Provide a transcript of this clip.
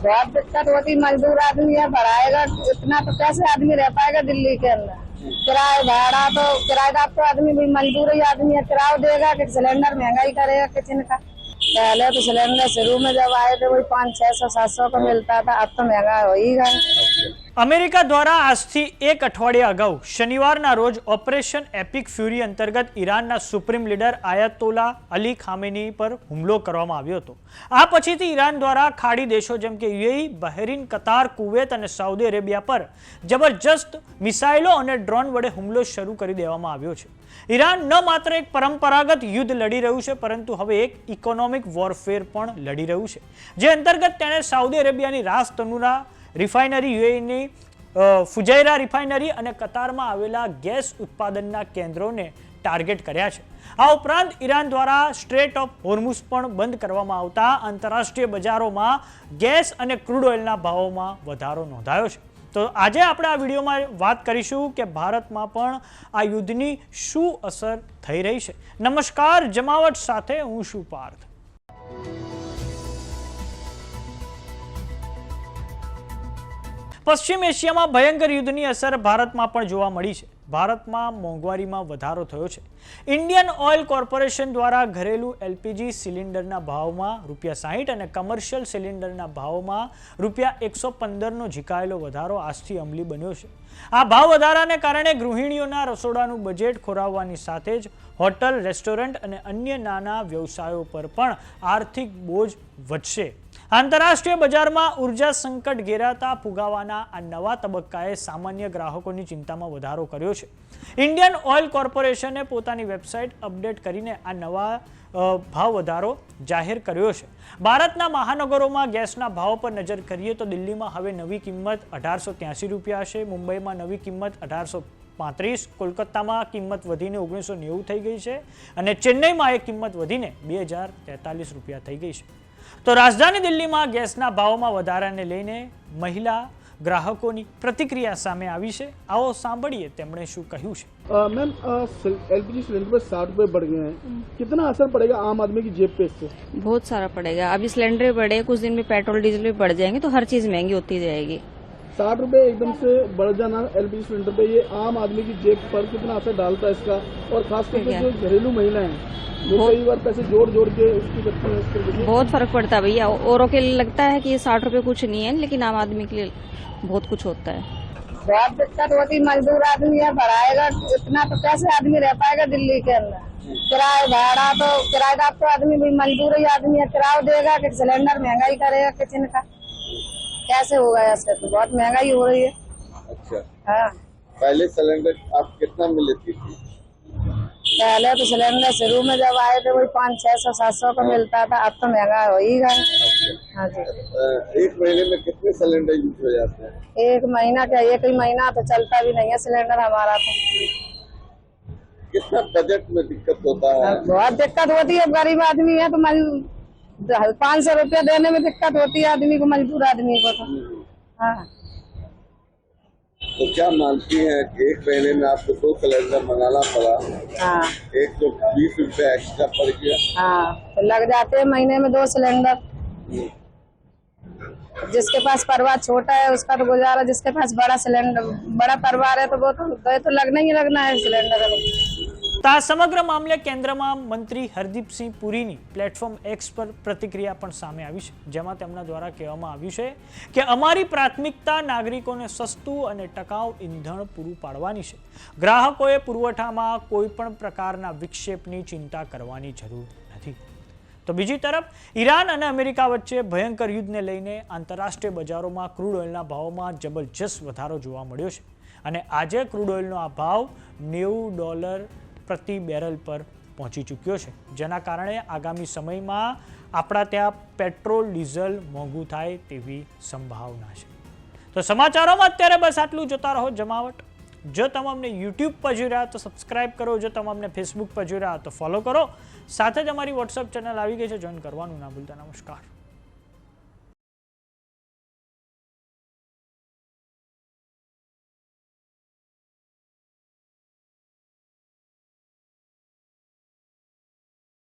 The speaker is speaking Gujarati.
बहुत दिक्कत होती, मजदूर आदमी है, भराएगा इतना तो कैसे आदमी रह पाएगा दिल्ली के अंदर। किराया भाड़ा तो किराएदार तो आदमी भी मजदूर ही आदमी है, किराया देगा कि सिलेंडर महंगाई करेगा किचन का। पहले तो सिलेंडर शुरू में जब आए थे वही 500-600-700 का मिलता था, अब तो महंगा हो ही गया। અમેરિકા દ્વારા આજથી એક અઠવાડિયા અગાઉ શનિવારના રોજ ઓપરેશન એપિક ફ્યુરી અંતર્ગત ઈરાનના સુપ્રીમ લીડર આયતોલા અલી ખામેની પર હુમલો કરવામાં આવ્યો હતો. આ પછીથી ઈરાન દ્વારા ખાડી દેશો જેમ કે યુએઈ, બહેરીન, કતાર, કુવેત અને સાઉદી અરેબિયા પર જબરજસ્ત મિસાઇલો અને ડ્રોન વડે હુમલો શરૂ કરી દેવામાં આવ્યો છે. ઈરાન ન માત્ર એક પરંપરાગત યુદ્ધ લડી રહ્યું છે પરંતુ હવે એક ઇકોનોમિક વોરફેર પણ લડી રહ્યું છે, જે અંતર્ગત તેણે સાઉદી અરેબિયાની રાસ તનુરા રિફાઇનરી, યુએઈની ફુજૈરા રિફાઇનરી અને કતારમાં આવેલા ગેસ ઉત્પાદનના કેન્દ્રોને ટાર્ગેટ કર્યા છે. આ ઉપરાંત ઈરાન દ્વારા સ્ટ્રેટ ઓફ હોર્મુઝ પણ બંધ કરવામાં આવતા આંતરરાષ્ટ્રીય બજારોમાં ગેસ અને ક્રૂડ ઓઇલના ભાવોમાં વધારો નોંધાયો છે. તો આજે આપણે આ વિડીયોમાં વાત કરીશું કે ભારતમાં પણ આ યુદ્ધની શું અસર થઈ રહી છે. નમસ્કાર, જમાવટ સાથે હું છું પાર્થ. પશ્ચિમ એશિયામાં ભયંકર યુદ્ધની અસર ભારતમાં પણ જોવા મળી છે. ભારતમાં મોંઘવારીમાં વધારો થયો છે. ઇન્ડિયન ઓઇલ કોર્પોરેશન દ્વારા ઘરેલું એલપીજી સિલિન્ડરના ભાવમાં ₹60 અને કમર્શિયલ સિલિન્ડરના ભાવમાં ₹115નો ઝીકાયેલો વધારો આજથી અમલી બન્યો છે. આ ભાવ વધારાને કારણે ગૃહિણીઓના રસોડાનું બજેટ ખોરવવાની સાથે જ હોટલ, રેસ્ટોરન્ટ અને અન્ય નાના વ્યવસાયો પર પણ આર્થિક બોજ વધશે. આંતરરાષ્ટ્રીય બજારમાં ઉર્જા સંકટ ઘેરાતા ફુગાવાના આ નવા તબક્કાએ સામાન્ય ગ્રાહકોની ચિંતામાં વધારો કર્યો છે. ઇન્ડિયન ઓઇલ કોર્પોરેશને પોતાની વેબસાઇટ અપડેટ કરીને આ નવા ભાવ વધારો જાહેર કર્યો છે. ભારતના મહાનગરોમાં ગેસના ભાવ પર નજર કરીએ તો દિલ્હીમાં હવે નવી કિંમત ₹1883 હશે, મુંબઈમાં નવી કિંમત ₹1835, કોલકાતામાં કિંમત વધીને ₹1990 થઈ ગઈ છે અને ચેન્નઈમાં એક કિંમત વધીને ₹2043 થઈ ગઈ છે. તો રાજધાની દિલ્હીમાં ગેસના ભાવમાં વધારાને લઈને મહિલા ગ્રાહકોની પ્રતિક્રિયા સામે આવી છે. આવો સાંભળીએ તેમણે શું કહ્યું છે. मैम एलपीजी सिलेंडर पर 60 रुपए बढ़ गए हैं, कितना असर पड़ेगा आम आदमी की जेब पे इससे? बहुत सारा पड़ेगा. अभी सिलेंडर बढ़े, कुछ दिन में पेट्रोल डीजल भी बढ़ जाएंगे तो हर चीज महंगी होती जाएगी. 60 रुपए एकदम से बढ़ जाना एलपीजी सिलेंडर पे, ये आम आदमी की जेब पर कितना असर डालता है इसका? और खास करके जो घरेलू महिलाएं हैं वो कई बार पैसे जोड़ जोड़ के उसकी करती हैं. बहुत फर्क पड़ता है भैया. औरों के लिए लगता है कि ये 60 रुपए कुछ नहीं है, लेकिन आम आदमी के लिए बहुत कुछ होता है. बहुत दिक्कत होती, मजदूर आदमी है, भराएगा इतना तो कैसे आदमी रह पाएगा दिल्ली के अंदर। किराया भाड़ा तो किराएदार तो आदमी भी मजदूर ही आदमी है, किराया देगा कि सिलेंडर महंगाई करेगा किचन का, कैसे होगा? ऐसे तो बहुत महंगाई हो रही है. अच्छा, हाँ, पहले सिलेंडर आप कितना में लेती थी? पहले तो सिलेंडर शुरू में जब आए थे वही 500-600-700 का मिलता था, अब तो महंगा हो ही गया. हाँ जी. एक महीने में कितने सिलेंडर यूज हो जाते हैं? एक महीना क्या, एक ही महीना तो चलता भी नहीं है सिलेंडर हमारा. तो कितना बजट में दिक्कत होता है? बहुत दिक्कत होती है. गरीब आदमी है तो 500 रुपया देने में दिक्कत होती है आदमी को, मजदूर आदमी को. तो हाँ, तो क्या मानती हैं कि एक महीने में आपको 2 सिलेंडर मंगाना पड़ा, हाँ, 120 रुपया एक्स्ट्रा पड़ गया? हाँ, तो लग जाते हैं महीने में 2 सिलेंडर. जिसके पास परिवार छोटा है उसका तो गुजारा, जिसके पास बड़ा सिलेंडर, बड़ा परिवार है तो वो तो लगना ही लगना है सिलेंडर. આ સમગ્ર મામલે કેન્દ્રમાં મંત્રી હરદીપસિંહ પુરીની પ્લેટફોર્મ એક્સ પર પ્રતિક્રિયા પણ સામે આવી છે, જેમાં તેમના દ્વારા કહેવામાં આવ્યું છે કે અમારી પ્રાથમિકતા નાગરિકોને સસ્તું અને ટકાઉ ઈંધણ પૂરું પાડવાની છે. ગ્રાહકોએ પુરવઠામાં કોઈ પણ પ્રકારના વિક્ષેપની ચિંતા કરવાની જરૂર નથી. તો બીજી તરફ ઈરાન અને અમેરિકા વચ્ચે ભયંકર યુદ્ધને લઈને આંતરરાષ્ટ્રીય બજારોમાં ક્રૂડ ઓઇલના ભાવમાં જબરજસ્ત વધારો જોવા મળ્યો છે અને આજે ક્રૂડ ઓઇલનો આ ભાવ $90 પ્રતિ બેરલ પર પહોંચી ચૂક્યો છે, જેના કારણે આગામી સમયમાં આપણા ત્યાં પેટ્રોલ ડીઝલ મોંઘું થાય તેવી સંભાવના છે. તો સમાચારોમાં અત્યારે બસ આટલું. જોતા રહો જમાવટ. જો તમે અમને યુટ્યુબ પર જોઈ રહ્યા તો સબસ્ક્રાઇબ કરો, જો તમે અમને ફેસબુક પર જોઈ રહ્યા તો ફોલો કરો. સાથે જ અમારી વોટ્સએપ ચેનલ આવી ગઈ છે, જોઈન કરવાનું ના ભૂલતા. નમસ્કાર.